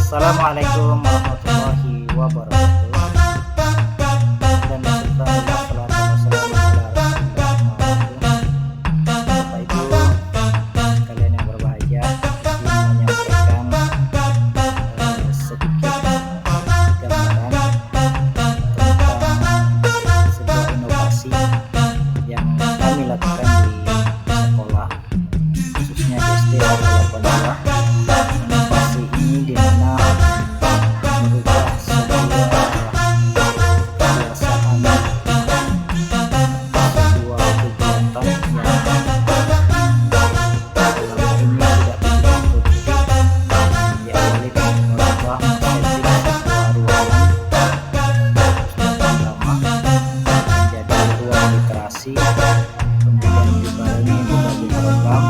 Assalamualaikum warahmatullahi wabarakatuh. Dan alhamdulillah salatu wassalamu ala Rasulillah Bapak Ibu sekalian yang berbahagia, ingin menyampaikan sedikit gambaran tentang sebuah inovasi yang kami lakukan di sekolah, khususnya di SD Level 82. Inovasi ini di mana merubah sebuah kebiasaan, sebuah kegiatan yang selama ini tidak begitu produktif, diawali dengan merubah setting sebuah ruangan lama menjadi ruang literasi, kemudian dibarengi berbagai program.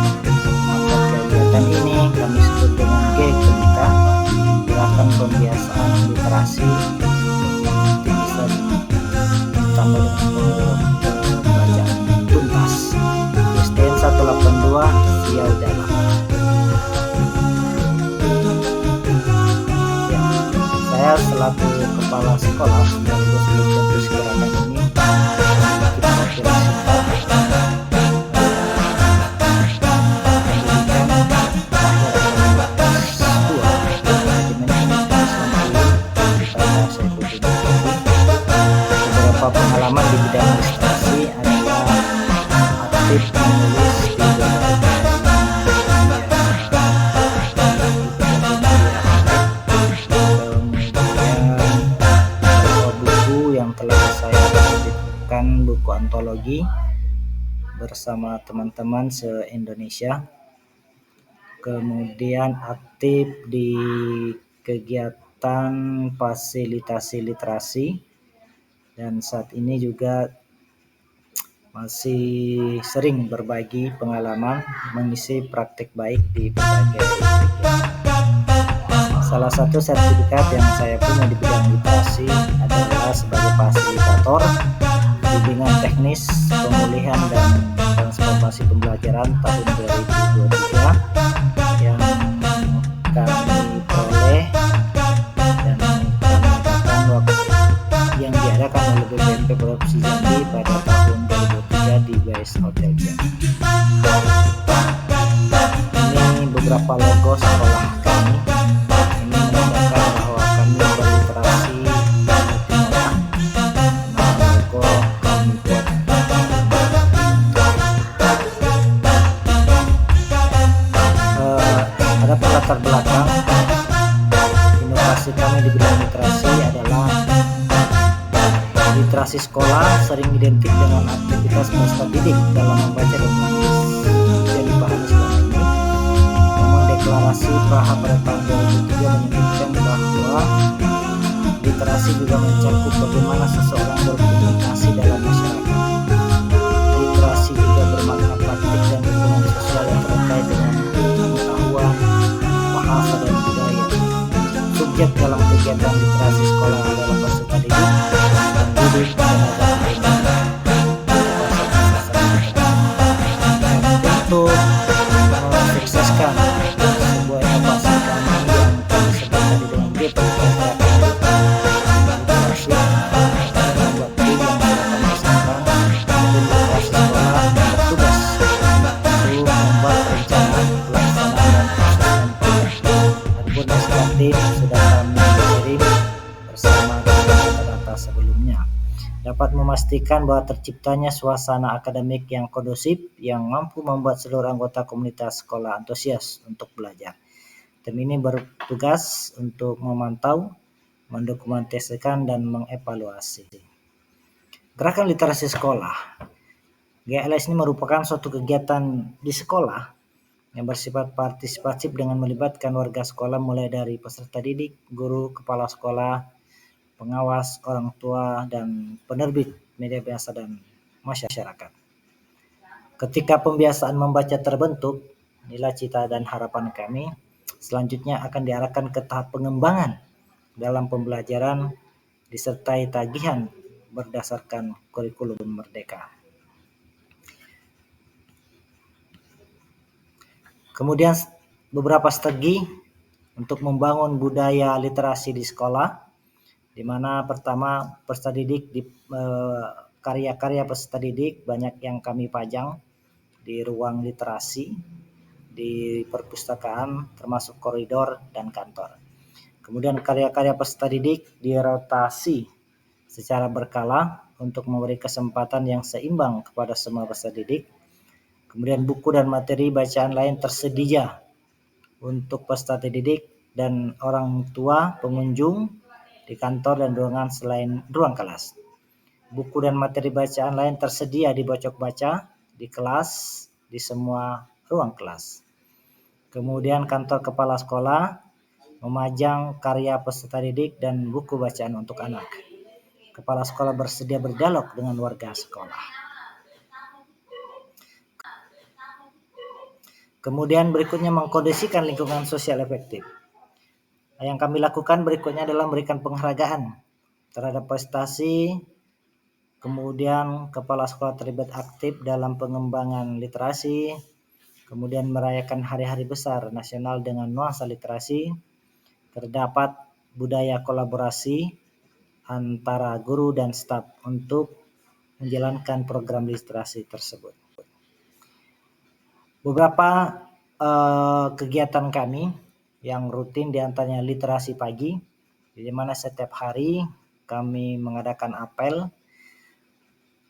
Maka kegiatan ini kami sebut dengan G-Gemita, gerakan pembiasaan literasi, nanti bisa ditambah dengan pembelajaran tuntas. SDN 182 Siau Dalam. Ya, saya selaku kepala sekolah sekaligus pencetus gerakan ini kita beberapa pengalaman di bidang ilustrasi adalah aktif menulis di buku yang telah saya terbitkan, buku antologi bersama teman-teman se-Indonesia. Kemudian aktif di kegiatan fasilitasi literasi, dan saat ini juga masih sering berbagi pengalaman mengisi praktik baik di berbagai kegiatan. Salah satu sertifikat yang saya punya di bidang literasi adalah sebagai fasilitator bimbingan teknis pemulihan dan transformasi pembelajaran tahun 2023 yang kami peroleh dan kami adakan yang diadakan oleh BPMP Provinsi Jambi pada tahun 2003 di Base Hotel Jambi. Ini beberapa logo sekolah kami. Ini menandakan bahwa kami berliterasi di Timur. Nah, logo kami buat ada latar belakang. Inovasi kami di bidang literasi adalah literasi sekolah sering identik dengan aktivitas peserta didik dalam membaca dan menulis yang dipahami selama ini. Namun deklarasi Praha pada tahun 2003 menyebutkan bahwa literasi juga mencakup bagaimana seseorang berkomunikasi dalam masyarakat. Literasi juga bermakna praktik dan dukungan sosial yang terkait dengan pengetahuan, bahasa dan budaya. Subjek dalam kegiatan literasi sekolah adalah peserta didik dan didik tenaga pendidik. Untuk mensukseskan sebuah inovasi kami yang kami sebut tadi dengan G-Gemita literasi, membuat tim yang melakukan bersama tim literasi sekolah bertugas untuk membuat rencana pelaksanaan dan pelaksanaan program. Adapun SKT sudah kami kirim bersama dengan data-data sebelumnya, dapat memastikan bahwa terciptanya suasana akademik yang kondusif yang mampu membuat seluruh anggota komunitas sekolah antusias untuk belajar. Tim ini bertugas untuk memantau, mendokumentasikan, dan mengevaluasi gerakan literasi sekolah. GLS ini merupakan suatu kegiatan di sekolah yang bersifat partisipatif dengan melibatkan warga sekolah mulai dari peserta didik, guru, kepala sekolah, pengawas, orang tua, dan penerbit media biasa dan masyarakat. Ketika pembiasaan membaca terbentuk, inilah cita dan harapan kami selanjutnya akan diarahkan ke tahap pengembangan dalam pembelajaran disertai tagihan berdasarkan kurikulum merdeka. Kemudian beberapa strategi untuk membangun budaya literasi di sekolah, di mana pertama peserta didik karya-karya peserta didik banyak yang kami pajang di ruang literasi, di perpustakaan, termasuk koridor dan kantor. Kemudian karya-karya peserta didik dirotasi secara berkala untuk memberi kesempatan yang seimbang kepada semua peserta didik. Kemudian buku dan materi bacaan lain tersedia untuk peserta didik dan orang tua pengunjung di kantor dan ruangan selain ruang kelas. Buku dan materi bacaan lain tersedia di pojok baca, di kelas, di semua ruang kelas. Kemudian kantor kepala sekolah memajang karya peserta didik dan buku bacaan untuk anak. Kepala sekolah bersedia berdialog dengan warga sekolah. Kemudian berikutnya mengkondisikan lingkungan sosial efektif. Yang kami lakukan berikutnya adalah memberikan penghargaan terhadap prestasi. Kemudian kepala sekolah terlibat aktif dalam pengembangan literasi. Kemudian merayakan hari-hari besar nasional dengan nuansa literasi. Terdapat budaya kolaborasi antara guru dan staf untuk menjalankan program literasi tersebut. Beberapa kegiatan kami yang rutin diantaranya literasi pagi, di mana setiap hari kami mengadakan apel.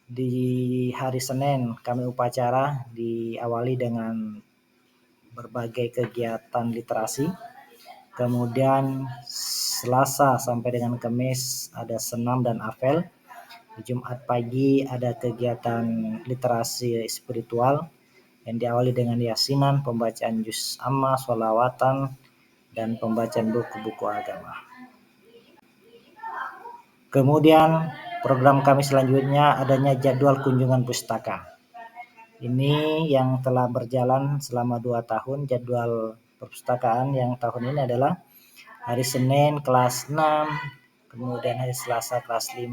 Di hari Senin kami upacara diawali dengan berbagai kegiatan literasi. Kemudian Selasa sampai dengan Kamis ada senam dan apel. Di Jumat pagi ada kegiatan literasi spiritual yang diawali dengan yasinan, pembacaan juz amma, sholawatan, dan pembacaan buku-buku agama. Kemudian program kami selanjutnya adanya jadwal kunjungan pustaka. Ini yang telah berjalan selama 2 tahun. Jadwal perpustakaan yang tahun ini adalah hari Senin kelas 6, kemudian hari Selasa kelas 5,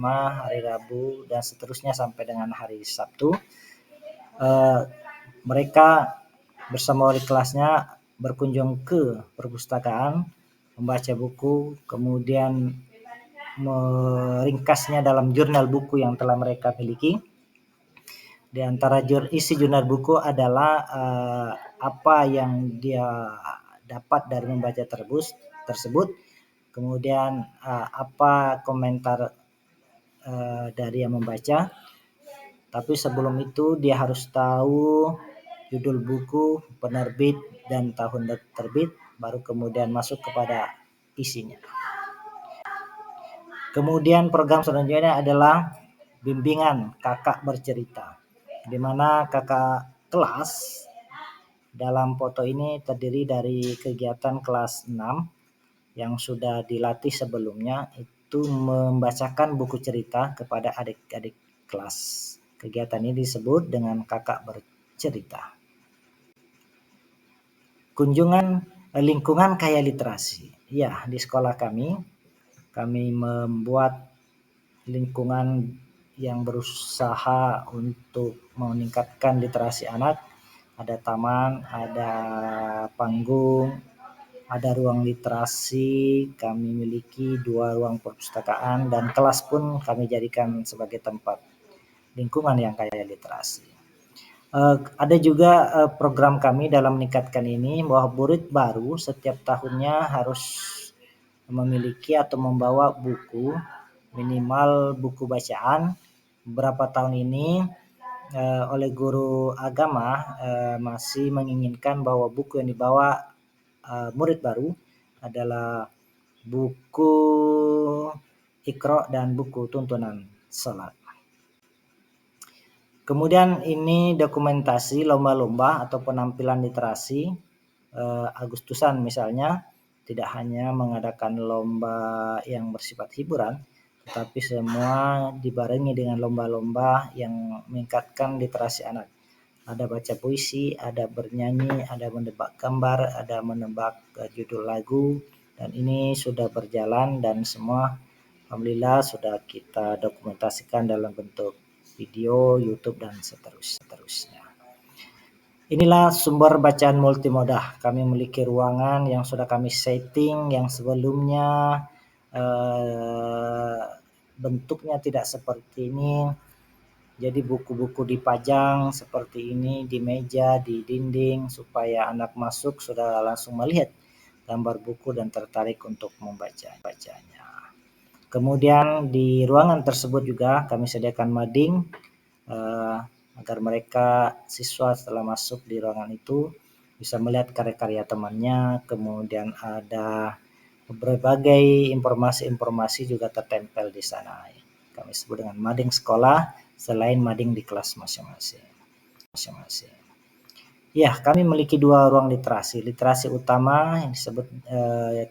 hari Rabu, dan seterusnya sampai dengan hari Sabtu. Mereka bersama wali kelasnya berkunjung ke perpustakaan, membaca buku, kemudian meringkasnya dalam jurnal buku yang telah mereka miliki. Di antara isi jurnal buku adalah apa yang dia dapat dari membaca tersebut, kemudian apa komentar dari yang membaca. Tapi sebelum itu dia harus tahu judul buku, penerbit, dan tahun terbit, baru kemudian masuk kepada isinya. Kemudian program selanjutnya adalah bimbingan kakak bercerita, di mana kakak kelas dalam foto ini terdiri dari kegiatan kelas 6 yang sudah dilatih sebelumnya, itu membacakan buku cerita kepada adik-adik kelas. Kegiatan ini disebut dengan kakak bercerita. Kunjungan lingkungan kaya literasi. Ya, di sekolah kami membuat lingkungan yang berusaha untuk meningkatkan literasi anak. Ada taman, ada panggung, ada ruang literasi. Kami miliki 2 ruang perpustakaan dan kelas pun kami jadikan sebagai tempat lingkungan yang kaya literasi. Ada juga program kami dalam meningkatkan ini bahwa murid baru setiap tahunnya harus memiliki atau membawa buku, minimal buku bacaan. Beberapa tahun ini oleh guru agama masih menginginkan bahwa buku yang dibawa murid baru adalah buku Iqra dan buku tuntunan salat. Kemudian ini dokumentasi lomba-lomba atau penampilan literasi Agustusan misalnya, tidak hanya mengadakan lomba yang bersifat hiburan, tetapi semua dibarengi dengan lomba-lomba yang meningkatkan literasi anak. Ada baca puisi, ada bernyanyi, ada menebak gambar, ada menebak judul lagu, dan ini sudah berjalan dan semua alhamdulillah sudah kita dokumentasikan dalam bentuk video, YouTube, dan seterusnya. Inilah sumber bacaan multimoda. Kami memiliki ruangan yang sudah kami setting, yang sebelumnya bentuknya tidak seperti ini. Jadi buku-buku dipajang seperti ini di meja, di dinding, supaya anak masuk sudah langsung melihat gambar buku dan tertarik untuk membacanya. Kemudian di ruangan tersebut juga kami sediakan mading agar mereka siswa setelah masuk di ruangan itu bisa melihat karya-karya temannya. Kemudian ada berbagai informasi-informasi juga tertempel di sana. Kami sebut dengan mading sekolah selain mading di kelas masing-masing. Ya, kami memiliki 2 ruang literasi. Literasi utama yang disebut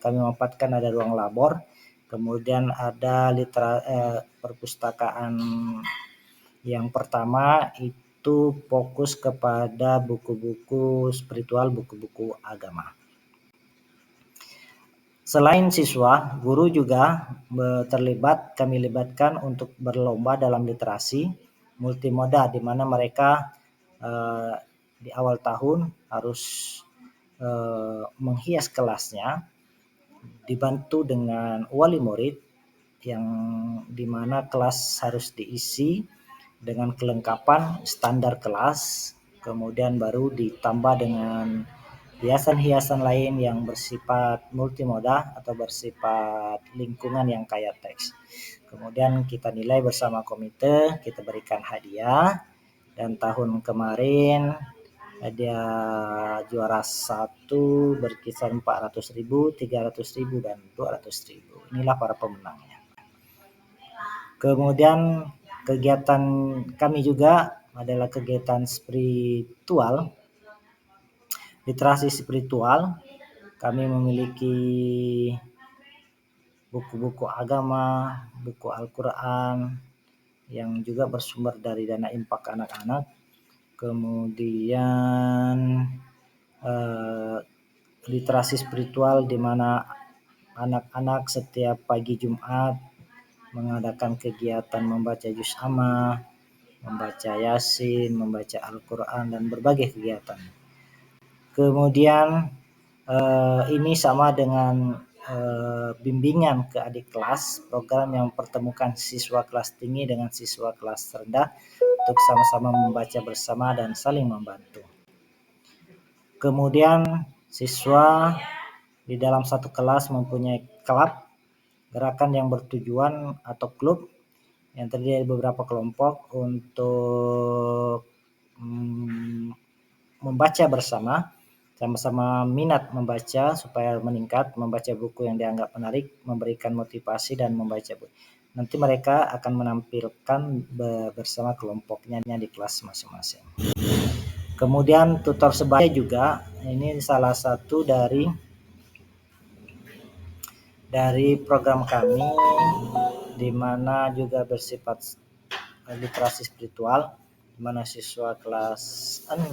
kami mampatkan ada ruang labor, kemudian ada perpustakaan yang pertama itu fokus kepada buku-buku spiritual, buku-buku agama. Selain siswa, guru juga kami libatkan untuk berlomba dalam literasi multimoda, di mana mereka di awal tahun harus menghias kelasnya, dibantu dengan wali murid, yang dimana kelas harus diisi dengan kelengkapan standar kelas, kemudian baru ditambah dengan hiasan-hiasan lain yang bersifat multimoda atau bersifat lingkungan yang kaya teks. Kemudian kita nilai bersama komite, kita berikan hadiah, dan tahun kemarin hadiah juara 1 berkisar 400.000, 300.000, dan 200.000. Inilah para pemenangnya. Kemudian kegiatan kami juga adalah kegiatan spiritual, literasi spiritual. Kami memiliki buku-buku agama, buku Al-Quran yang juga bersumber dari dana impak anak-anak. Kemudian literasi spiritual di mana anak-anak setiap pagi Jumat mengadakan kegiatan membaca juz amma, membaca Yasin, membaca Al-Quran, dan berbagai kegiatan. Kemudian ini sama dengan bimbingan ke adik kelas, program yang mempertemukan siswa kelas tinggi dengan siswa kelas rendah untuk sama-sama membaca bersama dan saling membantu. Kemudian siswa di dalam satu kelas mempunyai klub, gerakan yang bertujuan atau klub yang terdiri dari beberapa kelompok untuk membaca bersama, sama-sama minat membaca supaya meningkat, membaca buku yang dianggap menarik, memberikan motivasi dan membaca buku. Nanti mereka akan menampilkan bersama kelompoknya di kelas masing-masing. Kemudian tutor sebaya juga, ini salah satu dari program kami, di mana juga bersifat literasi spiritual, di mana siswa kelas 6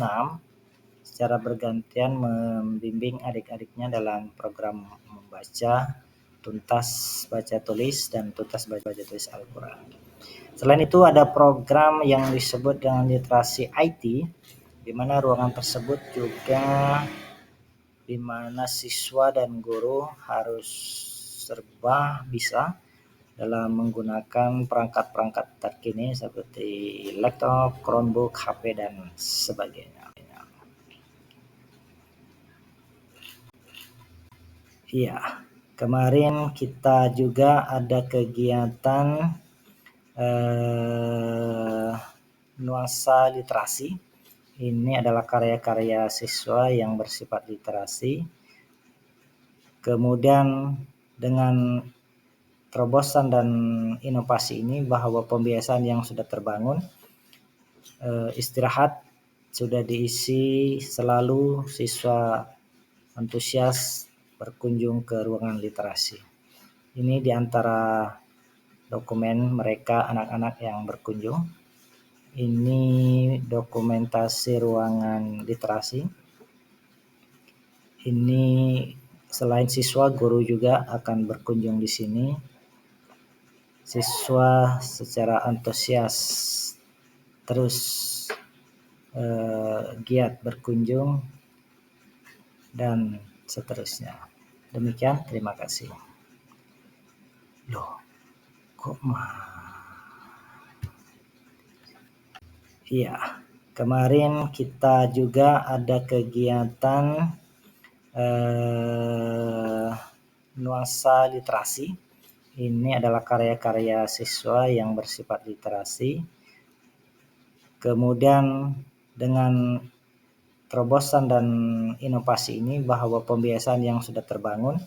secara bergantian membimbing adik-adiknya dalam program membaca tuntas baca tulis dan tuntas baca tulis Al-Quran. Selain itu ada program yang disebut dengan literasi IT, di mana ruangan tersebut juga di mana siswa dan guru harus serba bisa dalam menggunakan perangkat-perangkat terkini seperti laptop, Chromebook, HP, dan sebagainya. Iya, kemarin kita juga ada kegiatan nuansa literasi. Ini adalah karya-karya siswa yang bersifat literasi. Kemudian dengan terobosan dan inovasi ini bahwa pembiasaan yang sudah terbangun, istirahat sudah diisi selalu siswa antusias berkunjung ke ruangan literasi. Ini diantara dokumen mereka anak-anak yang berkunjung. Ini dokumentasi ruangan literasi. Ini selain siswa, guru juga akan berkunjung di sini. Siswa secara antusias terus giat berkunjung, dan seterusnya. Demikian, terima kasih. Loh, kok Iya, kemarin kita juga ada kegiatan nuansa literasi. Ini adalah karya-karya siswa yang bersifat literasi. Kemudian dengan terobosan dan inovasi ini bahwa pembiasaan yang sudah terbangun,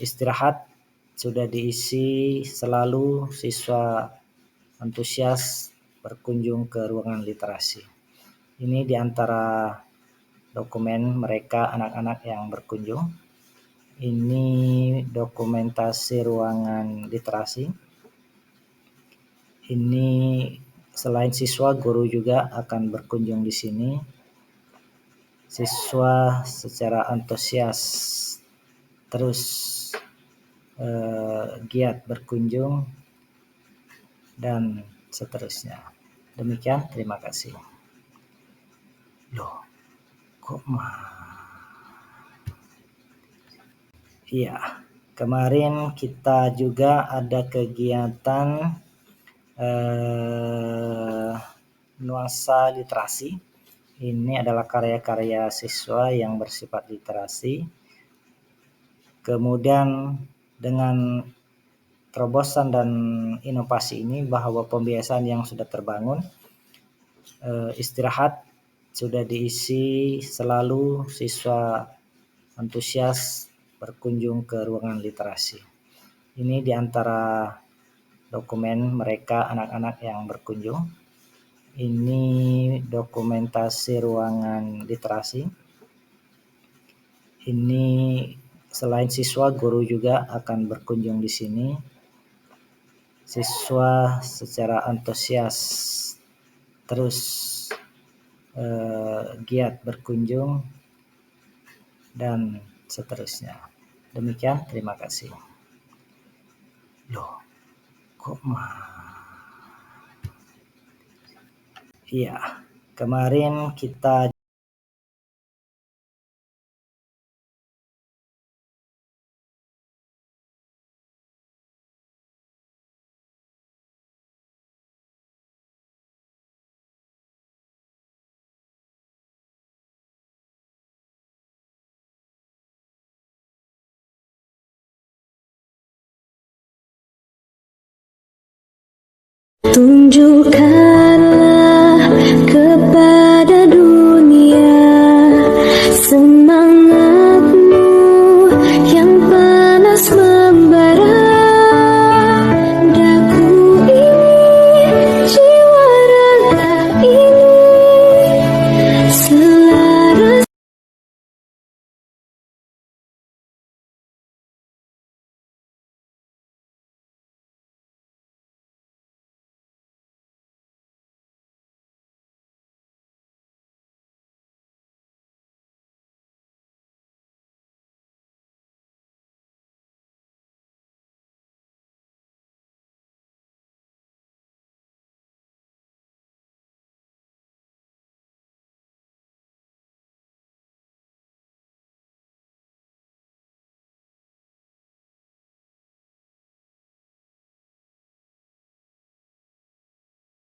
istirahat sudah diisi selalu siswa antusias berkunjung ke ruangan literasi. Ini diantara dokumen mereka anak-anak yang berkunjung. Ini dokumentasi ruangan literasi. Ini selain siswa, guru juga akan berkunjung di sini. Siswa secara antusias terus giat berkunjung, dan seterusnya. Demikian, terima kasih. Loh, kok Iya, kemarin kita juga ada kegiatan nuansa literasi. Ini adalah karya-karya siswa yang bersifat literasi. Kemudian dengan terobosan dan inovasi ini bahwa pembiasaan yang sudah terbangun, istirahat sudah diisi selalu siswa antusias berkunjung ke ruangan literasi. Ini diantara dokumen mereka anak-anak yang berkunjung. Ini dokumentasi ruangan literasi. Ini selain siswa, guru juga akan berkunjung di sini. Siswa secara antusias terus giat berkunjung, dan seterusnya. Demikian, terima kasih. Loh, kok Iya, kemarin kita tunjukkanlah kepada dunia semangatmu yang panas.